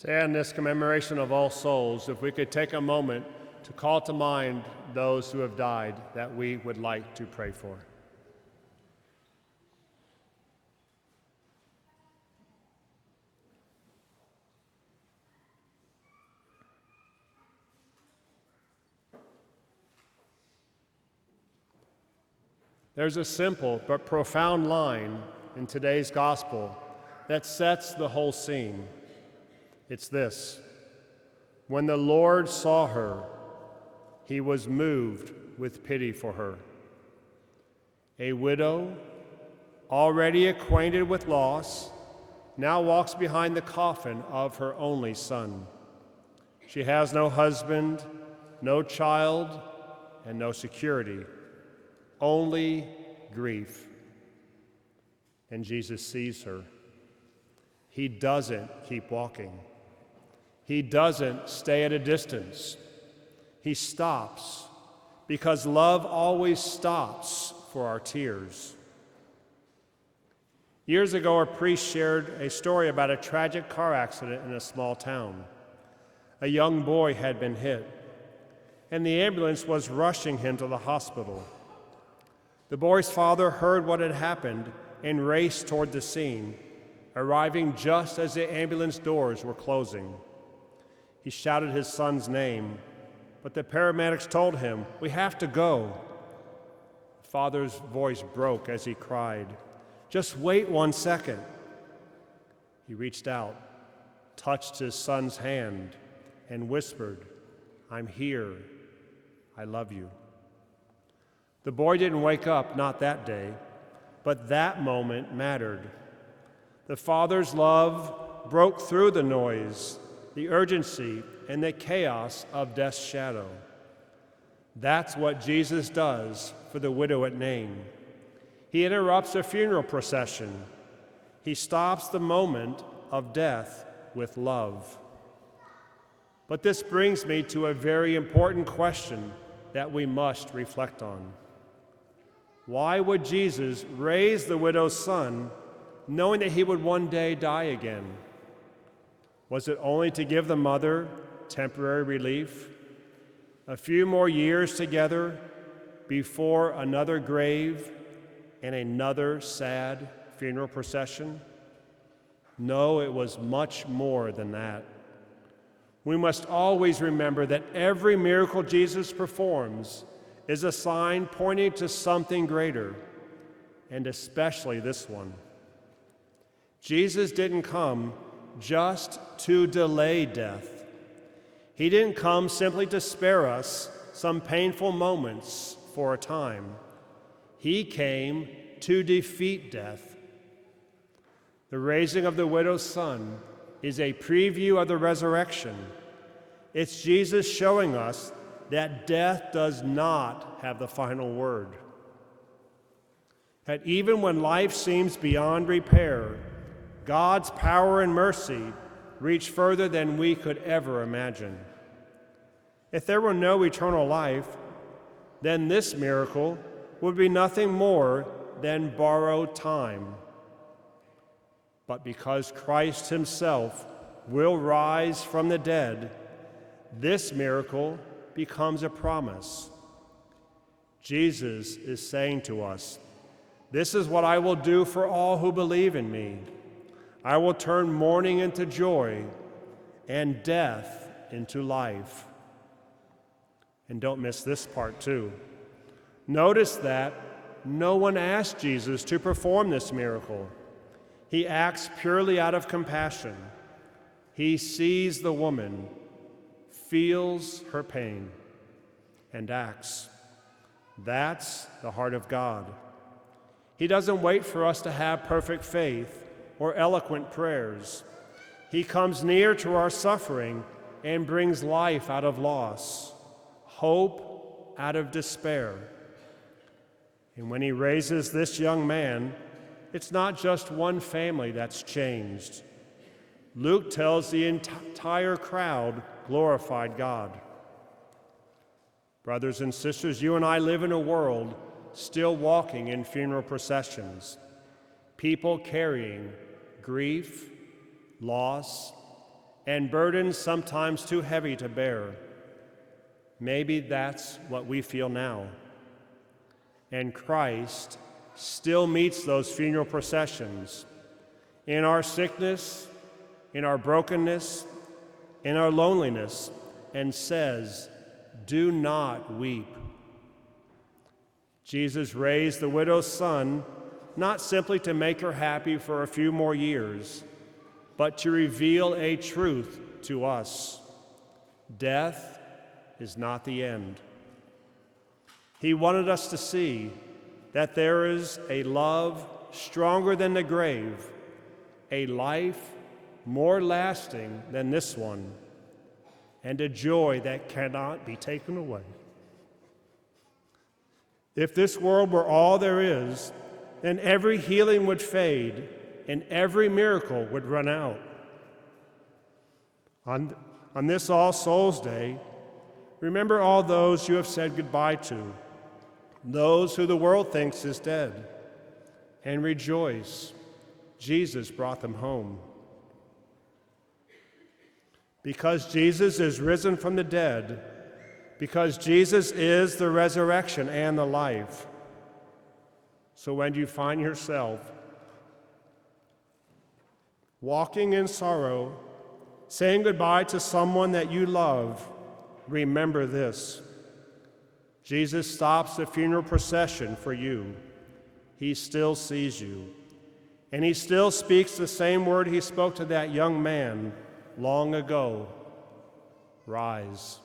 To end this commemoration of All Souls, if we could take a moment to call to mind those who have died that we would like to pray for. There's a simple but profound line in today's gospel that sets the whole scene. It's this: when the Lord saw her, he was moved with pity for her. A widow, already acquainted with loss, now walks behind the coffin of her only son. She has no husband, no child, and no security, only grief. And Jesus sees her. He doesn't keep walking. He doesn't stay at a distance. He stops, because love always stops for our tears. Years ago, a priest shared a story about a tragic car accident in a small town. A young boy had been hit, and the ambulance was rushing him to the hospital. The boy's father heard what had happened and raced toward the scene, arriving just as the ambulance doors were closing. He shouted his son's name, but the paramedics told him, "We have to go." The father's voice broke as he cried, "Just wait 1 second." He reached out, touched his son's hand, and whispered, "I'm here. I love you." The boy didn't wake up, not that day, but that moment mattered. The father's love broke through the noise, the urgency, and the chaos of death's shadow. That's what Jesus does for the widow at Nain. He interrupts a funeral procession. He stops the moment of death with love. But this brings me to a very important question that we must reflect on. Why would Jesus raise the widow's son, knowing that he would one day die again? Was it only to give the mother temporary relief? A few more years together before another grave and another sad funeral procession? No, it was much more than that. We must always remember that every miracle Jesus performs is a sign pointing to something greater, and especially this one. Jesus didn't come just to delay death. He didn't come simply to spare us some painful moments for a time. He came to defeat death. The raising of the widow's son is a preview of the resurrection. It's Jesus showing us that death does not have the final word. That even when life seems beyond repair, God's power and mercy reach further than we could ever imagine. If there were no eternal life, then this miracle would be nothing more than borrowed time. But because Christ himself will rise from the dead, this miracle becomes a promise. Jesus is saying to us, "This is what I will do for all who believe in me. I will turn mourning into joy and death into life." And don't miss this part too. Notice that no one asked Jesus to perform this miracle. He acts purely out of compassion. He sees the woman, feels her pain, and acts. That's the heart of God. He doesn't wait for us to have perfect faith or eloquent prayers. He comes near to our suffering and brings life out of loss, hope out of despair. And when he raises this young man, it's not just one family that's changed. Luke tells the entire crowd glorified God. Brothers and sisters, you and I live in a world still walking in funeral processions, people carrying grief, loss, and burdens sometimes too heavy to bear. Maybe that's what we feel now. And Christ still meets those funeral processions in our sickness, in our brokenness, in our loneliness, and says, "Do not weep." Jesus raised the widow's son not simply to make her happy for a few more years, but to reveal a truth to us. Death is not the end. He wanted us to see that there is a love stronger than the grave, a life more lasting than this one, and a joy that cannot be taken away. If this world were all there is, then every healing would fade and every miracle would run out. On this All Souls Day, remember all those you have said goodbye to, those who the world thinks is dead, and rejoice. Jesus brought them home. Because Jesus is risen from the dead, because Jesus is the resurrection and the life. So when you find yourself walking in sorrow, saying goodbye to someone that you love, remember this. Jesus stops the funeral procession for you. He still sees you. And he still speaks the same word he spoke to that young man long ago. Rise.